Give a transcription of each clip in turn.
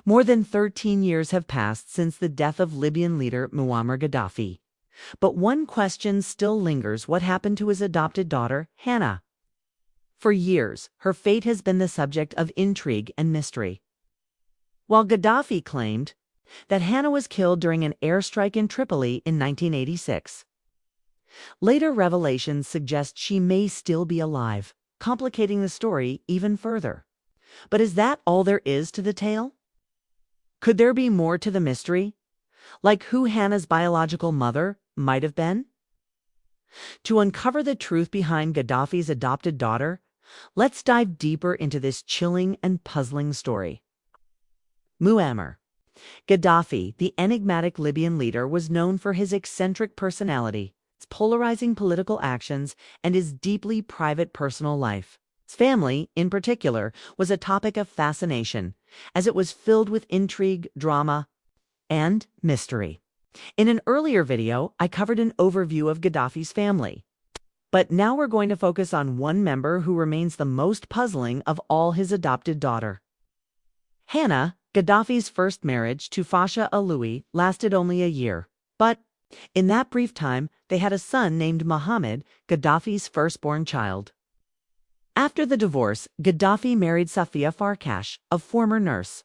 More than 13 years have passed since the death of Libyan leader Muammar Gaddafi. But one question still lingers: what happened to his adopted daughter, Hannah? For years, her fate has been the subject of intrigue and mystery. While Gaddafi claimed that Hannah was killed during an airstrike in Tripoli in 1986, later revelations suggest she may still be alive, complicating the story even further. But is that all there is to the tale? Could there be more to the mystery, like who Hannah's biological mother might have been? To uncover the truth behind Gaddafi's adopted daughter, let's dive deeper into this chilling and puzzling story. Muammar Gaddafi, the enigmatic Libyan leader, was known for his eccentric personality, his polarizing political actions, and his deeply private personal life. His family, in particular, was a topic of fascination, as it was filled with intrigue, drama, and mystery. In an earlier video, I covered an overview of Gaddafi's family. But now we're going to focus on one member who remains the most puzzling of all: his adopted daughter. Hannah, Gaddafi's first marriage to Fasha Aloui, lasted only a year. But in that brief time, they had a son named Mohammed, Gaddafi's firstborn child. After the divorce, Gaddafi married Safia Farkash, a former nurse.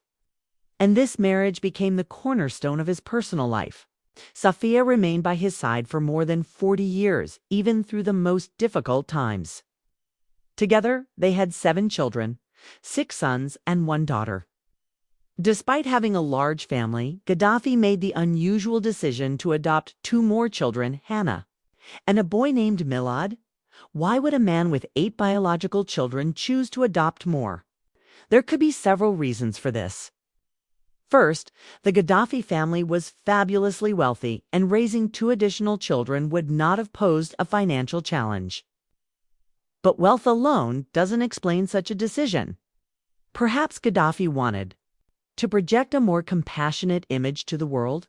And this marriage became the cornerstone of his personal life. Safia remained by his side for more than 40 years, even through the most difficult times. Together, they had 7 children, 6 sons and 1 daughter. Despite having a large family, Gaddafi made the unusual decision to adopt 2 more children, Hannah and a boy named Milad. Why would a man with 8 biological children choose to adopt more? There could be several reasons for this. First, the Gaddafi family was fabulously wealthy, and raising 2 additional children would not have posed a financial challenge. But wealth alone doesn't explain such a decision. Perhaps Gaddafi wanted to project a more compassionate image to the world.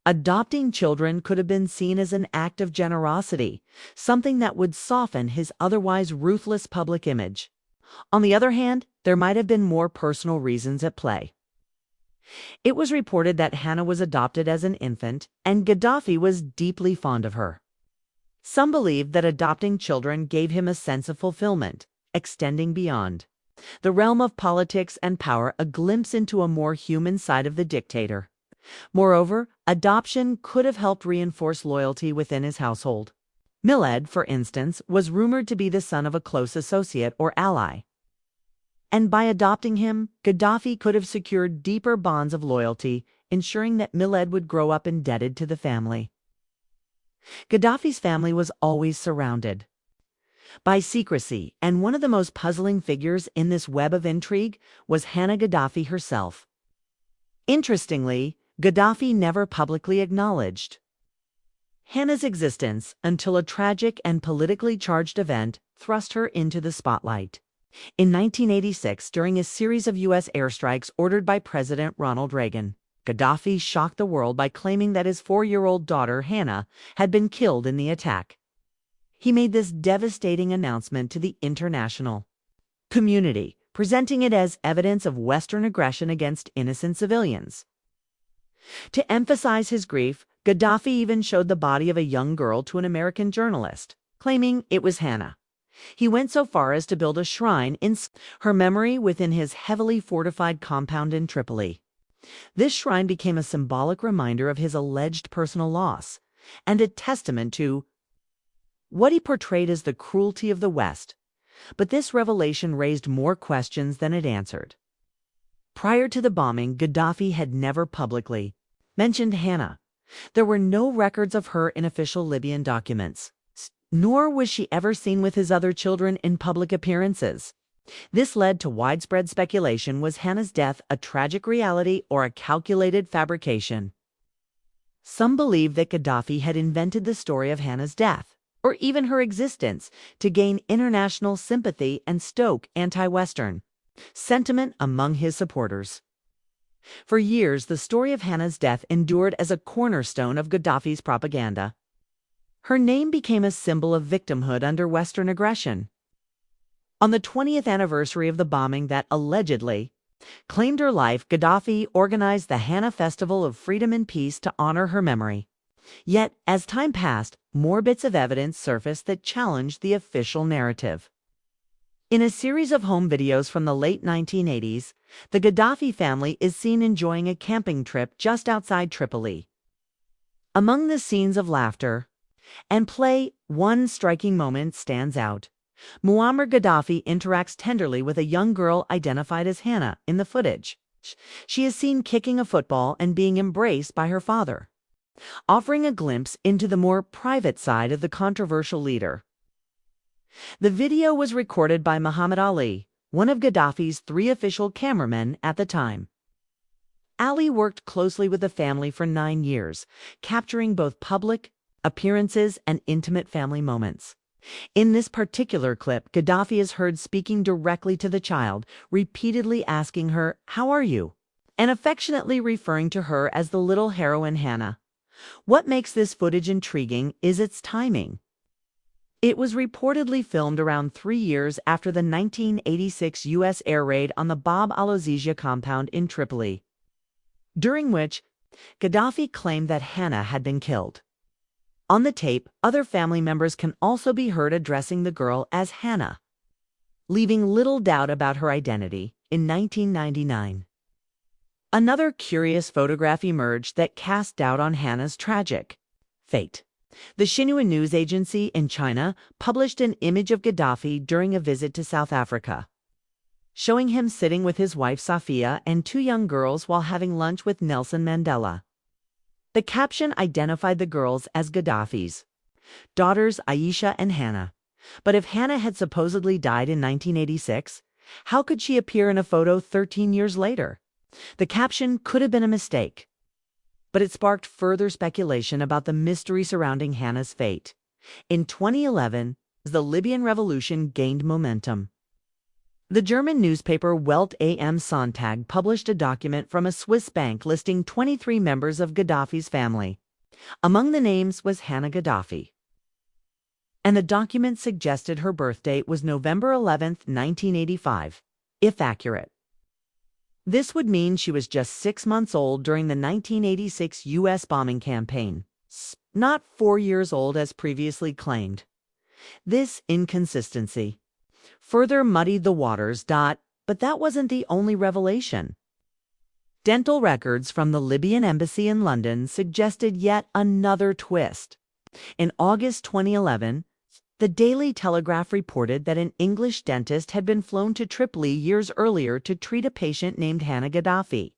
Adopting children could have been seen as an act of generosity, something that would soften his otherwise ruthless public image. On the other hand, there might have been more personal reasons at play. It was reported that Hannah was adopted as an infant, and Gaddafi was deeply fond of her. Some believed that adopting children gave him a sense of fulfillment, extending beyond the realm of politics and power, a glimpse into a more human side of the dictator. Moreover, adoption could have helped reinforce loyalty within his household. Milad, for instance, was rumored to be the son of a close associate or ally. And by adopting him, Gaddafi could have secured deeper bonds of loyalty, ensuring that Milad would grow up indebted to the family. Gaddafi's family was always surrounded by secrecy, and one of the most puzzling figures in this web of intrigue was Hannah Gaddafi herself. Interestingly, Gaddafi never publicly acknowledged Hannah's existence until a tragic and politically charged event thrust her into the spotlight. In 1986, during a series of U.S. airstrikes ordered by President Ronald Reagan, Gaddafi shocked the world by claiming that his 4-year-old daughter, Hannah, had been killed in the attack. He made this devastating announcement to the international community, presenting it as evidence of Western aggression against innocent civilians. To emphasize his grief, Gaddafi even showed the body of a young girl to an American journalist, claiming it was Hannah. He went so far as to build a shrine in her memory within his heavily fortified compound in Tripoli. This shrine became a symbolic reminder of his alleged personal loss, and a testament to what he portrayed as the cruelty of the West. But this revelation raised more questions than it answered. Prior to the bombing, Gaddafi had never publicly mentioned Hannah. There were no records of her in official Libyan documents, nor was she ever seen with his other children in public appearances. This led to widespread speculation: was Hannah's death a tragic reality or a calculated fabrication? Some believe that Gaddafi had invented the story of Hannah's death, or even her existence, to gain international sympathy and stoke anti-Western sentiment among his supporters. For years, the story of Hannah's death endured as a cornerstone of Gaddafi's propaganda. Her name became a symbol of victimhood under Western aggression. On the 20th anniversary of the bombing that allegedly claimed her life, Gaddafi organized the Hana Festival of Freedom and Peace to honor her memory. Yet, as time passed, more bits of evidence surfaced that challenged the official narrative. In a series of home videos from the late 1980s, the Gaddafi family is seen enjoying a camping trip just outside Tripoli. Among the scenes of laughter and play, one striking moment stands out. Muammar Gaddafi interacts tenderly with a young girl identified as Hannah in the footage. She is seen kicking a football and being embraced by her father, offering a glimpse into the more private side of the controversial leader. The video was recorded by Muhammad Ali, one of Gaddafi's 3 official cameramen at the time. Ali worked closely with the family for 9 years, capturing both public appearances and intimate family moments. In this particular clip, Gaddafi is heard speaking directly to the child, repeatedly asking her, "How are you?" and affectionately referring to her as the little heroine Hannah. What makes this footage intriguing is its timing. It was reportedly filmed around 3 years after the 1986 U.S. air raid on the Bab al-Ozizia compound in Tripoli, during which Gaddafi claimed that Hannah had been killed. On the tape, other family members can also be heard addressing the girl as Hannah, leaving little doubt about her identity. In 1999, another curious photograph emerged that cast doubt on Hannah's tragic fate. The Xinhua news agency in China published an image of Gaddafi during a visit to South Africa, showing him sitting with his wife Safia and 2 young girls while having lunch with Nelson Mandela. The caption identified the girls as Gaddafi's daughters Aisha and Hannah. But if Hannah had supposedly died in 1986, how could she appear in a photo 13 years later? The caption could have been a mistake, but it sparked further speculation about the mystery surrounding Hannah's fate. In 2011, as the Libyan revolution gained momentum, the German newspaper Welt am Sonntag published a document from a Swiss bank listing 23 members of Gaddafi's family. Among the names was Hannah Gaddafi, and the document suggested her birth date was November 11, 1985, if accurate. This would mean she was just 6 months old during the 1986 U.S. bombing campaign, not 4 years old as previously claimed. This inconsistency further muddied the waters. But that wasn't the only revelation. Dental records from the Libyan embassy in London suggested yet another twist. In August 2011, the Daily Telegraph reported that an English dentist had been flown to Tripoli years earlier to treat a patient named Hannah Gaddafi.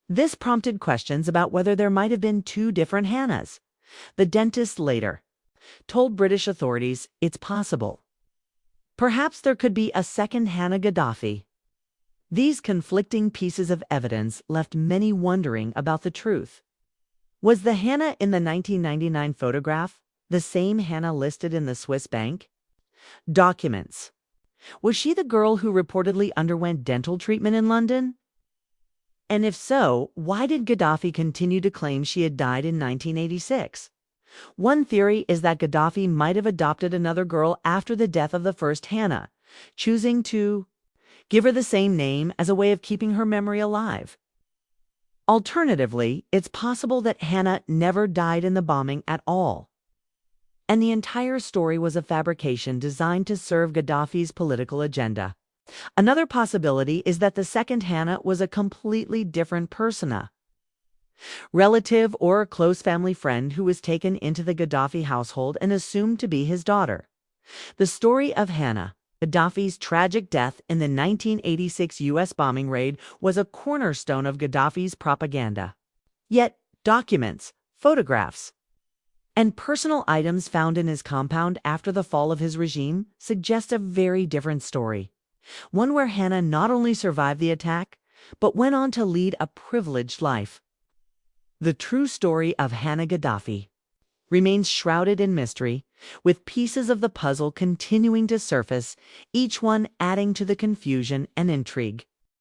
This prompted questions about whether there might have been 2 different Hannahs. The dentist later told British authorities it's possible. Perhaps there could be a second Hannah Gaddafi. These conflicting pieces of evidence left many wondering about the truth. Was the Hannah in the 1999 photograph the same Hannah listed in the Swiss bank documents? Was she the girl who reportedly underwent dental treatment in London? And if so, why did Gaddafi continue to claim she had died in 1986? One theory is that Gaddafi might have adopted another girl after the death of the first Hannah, choosing to give her the same name as a way of keeping her memory alive. Alternatively, it's possible that Hannah never died in the bombing at all, and the entire story was a fabrication designed to serve Gaddafi's political agenda. Another possibility is that the second Hannah was a completely different persona, relative or a close family friend who was taken into the Gaddafi household and assumed to be his daughter. The story of Hannah Gaddafi's tragic death in the 1986 U.S. bombing raid was a cornerstone of Gaddafi's propaganda. Yet, documents, photographs, and personal items found in his compound after the fall of his regime suggest a very different story. One where Hannah not only survived the attack, but went on to lead a privileged life. The true story of Hannah Gaddafi remains shrouded in mystery, with pieces of the puzzle continuing to surface, each one adding to the confusion and intrigue.